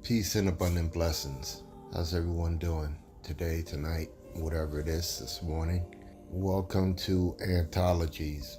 Peace and abundant blessings. How's everyone doing today, tonight, whatever it is this morning? Welcome to Antologies.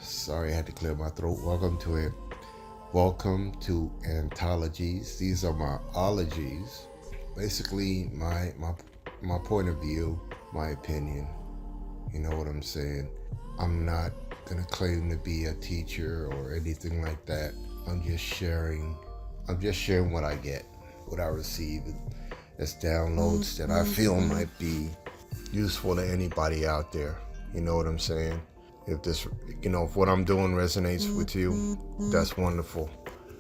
Sorry, I had to clear my throat. Welcome to Antologies. These are my ologies. Basically, my point of view, my opinion. You know what I'm saying? I'm not gonna claim to be a teacher or anything like that. I'm just sharing what I get, what I receive as downloads that I feel might be useful to anybody out there. You know what I'm saying? If what I'm doing resonates with you, that's wonderful.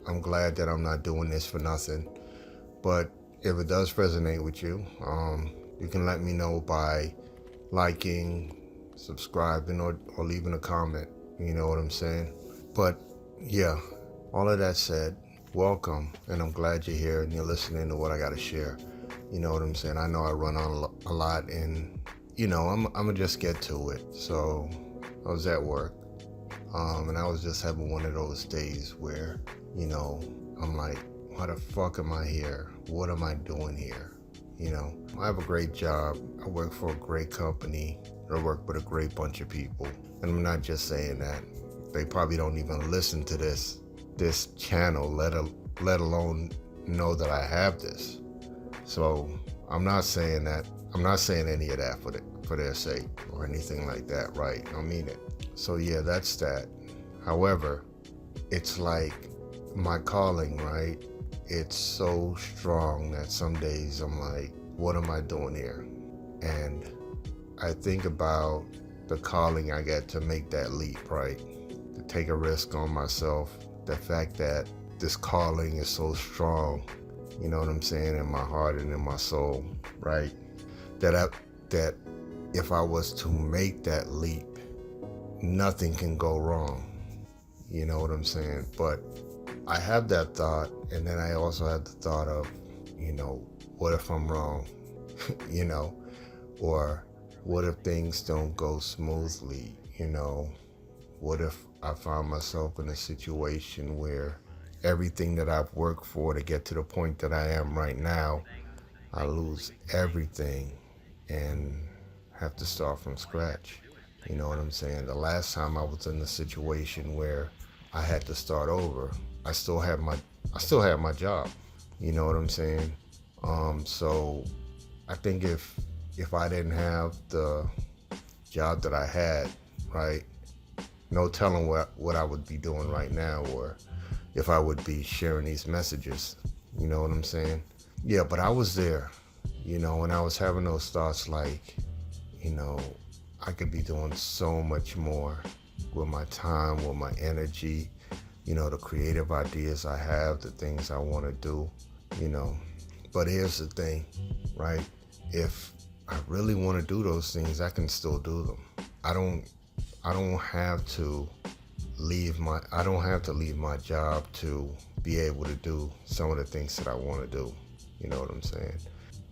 I'm glad that I'm not doing this for nothing. But if it does resonate with you, you can let me know by liking, subscribing, or leaving a comment. You know what I'm saying? But yeah, all of that said, welcome, and I'm glad you're here and you're listening to what I got to share. You know what I'm saying? I know I run on a lot, and I'm gonna just get to it. So I was at work, and I was just having one of those days where I'm like, why the fuck am I here? What am I doing here? I have a great job. I work for a great company. I work with a great bunch of people, and I'm not just saying that. They probably don't even listen to this channel, let alone know that I have this. So I'm not saying that. I'm not saying any of that for their sake or anything like that, right? I mean it. So yeah, that's that. However, it's like my calling, right? It's so strong that some days I'm like, what am I doing here? And I think about the calling I get to make that leap, right? To take a risk on myself. The fact that this calling is so strong, you know what I'm saying, in my heart and in my soul, right? That if I was to make that leap, nothing can go wrong. You know what I'm saying? But I have that thought, and then I also have the thought of, what if I'm wrong? Or what if things don't go smoothly? What if I find myself in a situation where everything that I've worked for to get to the point that I am right now, I lose everything and have to start from scratch. You know what I'm saying? The last time I was in a situation where I had to start over, I still had my job. You know what I'm saying? So I think if I didn't have the job that I had, right, no telling what I would be doing right now, or if I would be sharing these messages. You know what I'm saying? Yeah, but I was there, and I was having those thoughts like, I could be doing so much more with my time, with my energy, the creative ideas I have, the things I want to do, But here's the thing, right? If I really want to do those things, I can still do them. I don't have to leave my job to be able to do some of the things that I want to do. You know what I'm saying?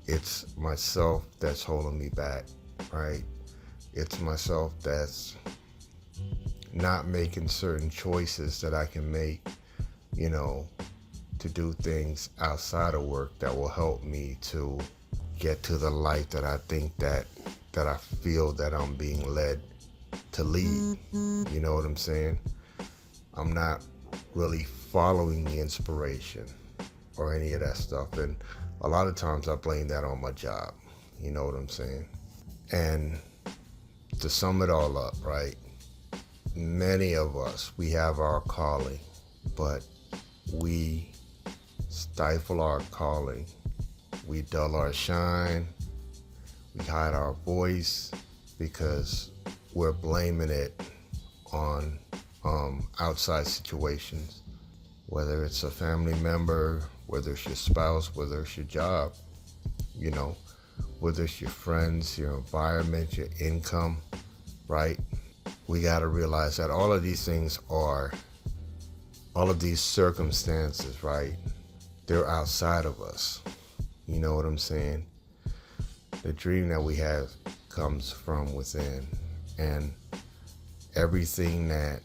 It's myself that's holding me back, right? It's myself that's not making certain choices that I can make, to do things outside of work that will help me to get to the life that I think that I feel that I'm being led to lead. You know what I'm saying? I'm not really following the inspiration or any of that stuff. And a lot of times I blame that on my job. You know what I'm saying? And to sum it all up, right? Many of us, we have our calling, but we stifle our calling. We dull our shine. We hide our voice because we're blaming it on outside situations, whether it's a family member, whether it's your spouse, whether it's your job, whether it's your friends, your environment, your income, right? We got to realize that all of these circumstances, right, they're outside of us. You know what I'm saying? The dream that we have comes from within, and everything that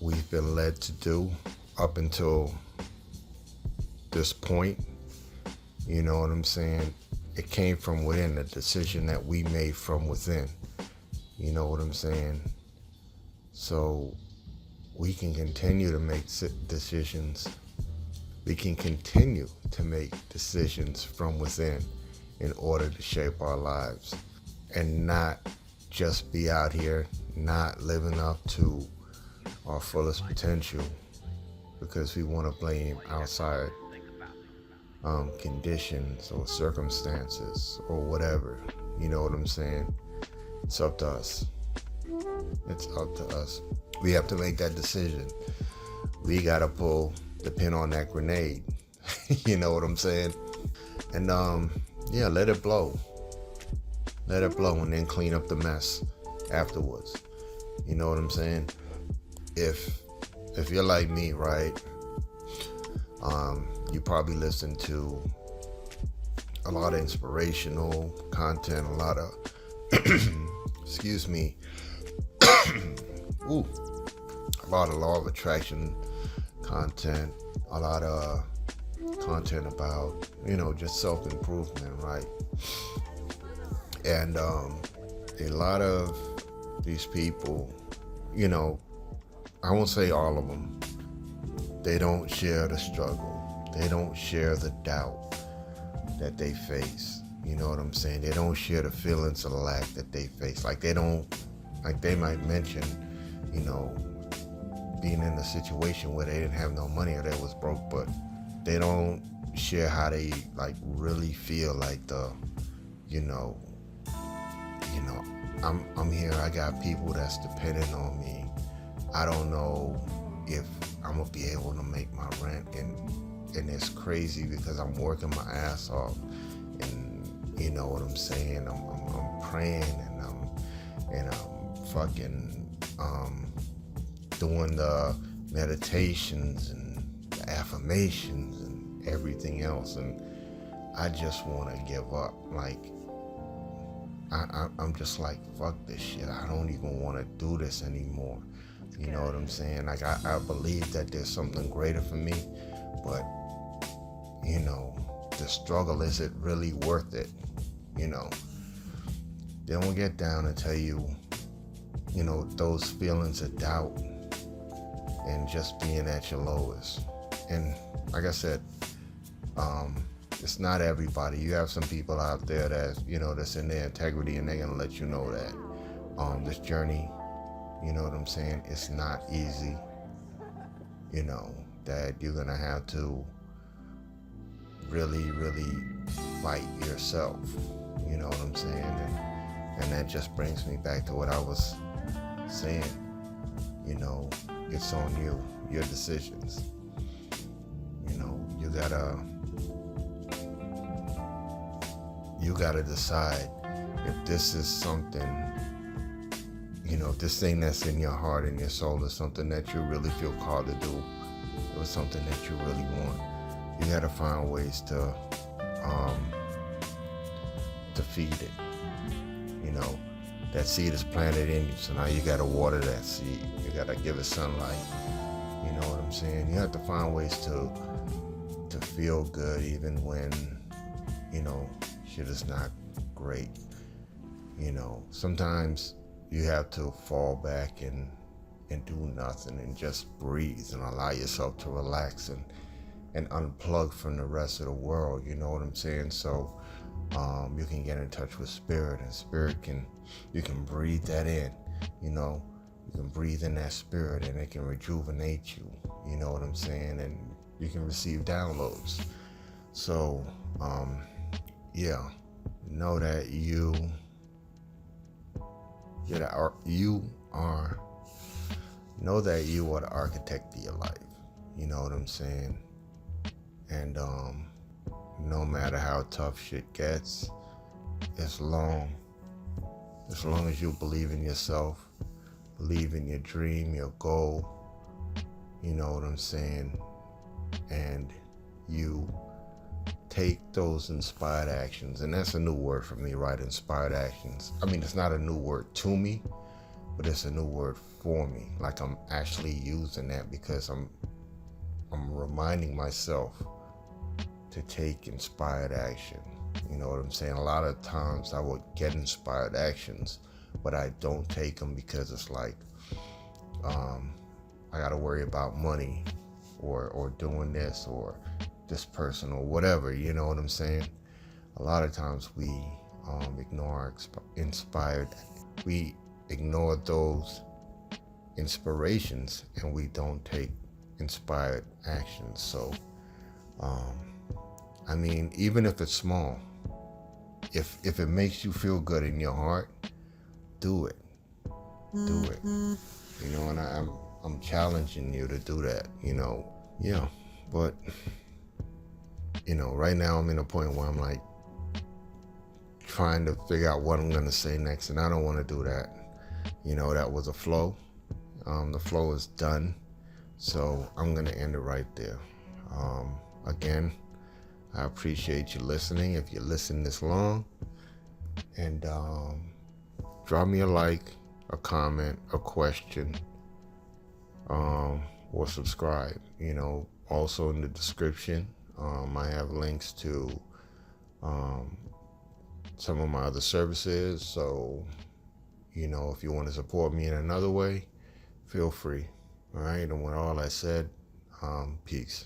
we've been led to do up until this point. You know what I'm saying? It came from within, a decision that we made from within. You know what I'm saying? So we can continue to make decisions. We can continue to make decisions from within in order to shape our lives and not just be out here not living up to our fullest potential because we want to blame outside conditions or circumstances or whatever. You know what I'm saying? It's up to us. It's up to us. We have to make that decision. We gotta pull the pin on that grenade. You know what I'm saying? And let it blow. Let it blow and then clean up the mess afterwards. You know what I'm saying? If you're like me, right? You probably listen to a lot of inspirational content, a lot of excuse me, a lot of law of attraction content, a lot of content about, just self-improvement, right? And a lot of these people, I won't say all of them, they don't share the struggle. They don't share the doubt that they face. You know what I'm saying? They don't share the feelings of lack that they face. They might mention, being in a situation where they didn't have no money or they was broke, but they don't share how they really feel I'm here, I got people that's dependent on me. I don't know if I'm gonna be able to make my rent, and it's crazy because I'm working my ass off, and you know what I'm saying, I'm praying and I'm fucking doing the meditations and the affirmations and everything else, and I just want to give up. I'm just like, fuck this shit. I don't even want to do this anymore. You know what I'm saying? I believe that there's something greater for me, but the struggle, is it really worth it? They won't get down and tell you, those feelings of doubt and just being at your lowest. And like I said, it's not everybody. You have some people out there that's in their integrity, and they're gonna let you know that this journey, you know what I'm saying, it's not easy. That you're gonna have to really, really fight yourself. You know what I'm saying? And that just brings me back to what I was saying. It's on you, your decisions. You gotta decide if this is something, if this thing that's in your heart and your soul is something that you really feel called to do, or something that you really want. You gotta find ways to feed it. That seed is planted in you, so now you gotta water that seed. You gotta give it sunlight. You know what I'm saying? You have to find ways to feel good even when, shit is not great. Sometimes you have to fall back and do nothing and just breathe and allow yourself to relax and unplug from the rest of the world. You know what I'm saying? So you can get in touch with spirit, and you can breathe that in. You can breathe in that spirit, and it can rejuvenate you. You know what I'm saying? And you can receive downloads. So know that you are the architect of your life. You know what I'm saying? And no matter how tough shit gets, as long as you believe in yourself, believe in your dream, your goal, you know what I'm saying, and you take those inspired actions. And that's a new word for me, right? Inspired actions. I mean, it's not a new word to me, but it's a new word for me. I'm actually using that because I'm reminding myself to take inspired action. You know what I'm saying? A lot of times I would get inspired actions, but I don't take them because it's like, I got to worry about money or doing this or this person or whatever. You know what I'm saying? A lot of times we ignore we ignore those inspirations and we don't take inspired actions. So, I mean, even if it's small, if it makes you feel good in your heart, do it. Do it. You know, and I'm challenging you to do that, you know. Yeah. But, you know, right now I'm in a point where I'm like trying to figure out what I'm going to say next, and I don't want to do that. You know, that was a flow. The flow is done. So I'm going to end it right there. Again, I appreciate you listening. If you listen this long, and drop me a like, a comment, a question, or subscribe. You know, also in the description, I have links to some of my other services. So, you know, if you want to support me in another way, feel free. All right. And with all that said, peace.